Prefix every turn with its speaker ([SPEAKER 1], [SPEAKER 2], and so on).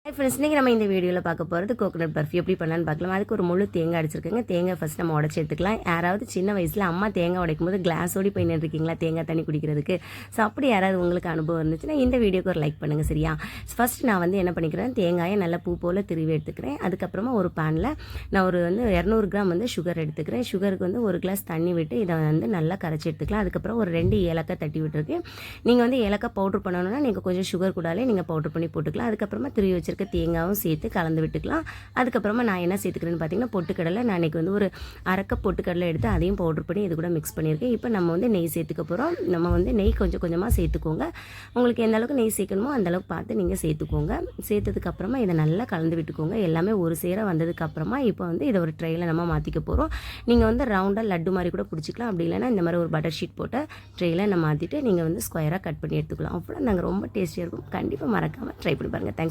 [SPEAKER 1] Hi friends, இன்றைக்கி நம்ம இந்த வீடியோவில் பார்க்க போகிறது கோகோனட் பர்ஃபி எப்படி பண்ணலான்னு பார்க்கலாம். அதுக்கு ஒரு முழு தேங்காய் அடிச்சிருக்கேங்க. தேங்காய் ஃபஸ்ட் நம்ம உடச்சி எடுத்துக்கலாம். யாராவது சின்ன வயசில் அம்மா தேங்காய் உடைக்கும் போது கிளாஸோடி போய் நின்றுருக்கீங்களா தேங்காய் தண்ணி குடிக்கிறதுக்கு? ஸோ அப்படி யாராவது உங்களுக்கு அனுபவம் இருந்துச்சுன்னா இந்த வீடியோக்கு ஒரு லைக் பண்ணுங்கள், சரியா? ஃபஸ்ட் நான் என்ன பண்ணிக்கிறேன், தேங்காயை நல்லா பூ போல் திருவி எடுத்துக்கிறேன். அதுக்கப்புறமா ஒரு பேனில் நான் ஒரு 200 கிராம் சுகர் எடுத்துக்கிறேன். சுகருக்கு ஒரு கிளாஸ் தண்ணி விட்டு இதை நல்லா கரைச்சி எடுத்துக்கலாம். அதுக்கப்புறம் ஒரு 2 ஏலக்காய் தட்டி விட்டுருக்கேன். நீங்கள் ஏலக்காய் பவுட்ரு பண்ணணுன்னா நீங்கள் கொஞ்சம் சுகர் கூடாலே நீங்கள் பவுட்ரு பண்ணி போட்டுக்கலாம். அதுக்கப்புறமா திருவி வச்சிருக்க தேங்காயும் சேர்த்து கலந்து விட்டுக்கலாம். அதுக்கப்புறமா நான் என்ன சேர்த்துக்கிறேன்னு பார்த்தீங்கன்னா, பொட்டுக்கடலை. நான் இன்றைக்கி ஒரு அரை கப் பொட்டுக்கடலை எடுத்து அதையும் பவுடர் பண்ணி இது கூட மிக்ஸ் பண்ணியிருக்கேன். இப்போ நம்ம நெய் சேர்த்துக்க போகிறோம். நம்ம நெய் கொஞ்சம் கொஞ்சமாக சேர்த்துக்கோங்க. உங்களுக்கு எந்த அளவுக்கு நெய் சேர்க்கணுமோ அந்தளவுக்கு பார்த்து நீங்கள் சேர்த்துக்கோங்க. சேர்த்ததுக்கப்புறமா இதை நல்லா கலந்து விட்டுக்கோங்க. எல்லாமே ஒரு சேர வந்ததுக்கப்புறமா இப்போ இதை ஒரு ட்ரெயில் நம்ம மாற்றிக்க போகிறோம். நீங்கள் ரவுண்டாக லட்டு மாதிரி கூட பிடிச்சிக்கலாம். அப்படி இல்லைன்னா இந்த மாதிரி ஒரு பட்டர் ஷீட் போட்ட ட்ரெயில் நம்ம மாற்றிட்டு நீங்கள் ஸ்கொயராக கட் பண்ணி எடுத்துக்கலாம். அப்புறம் நாங்கள் ரொம்ப டேஸ்டியாக இருக்கும். கண்டிப்பாக மறக்காமல் ட்ரை பண்ணி பாருங்கள். தேங்க்ஸ்.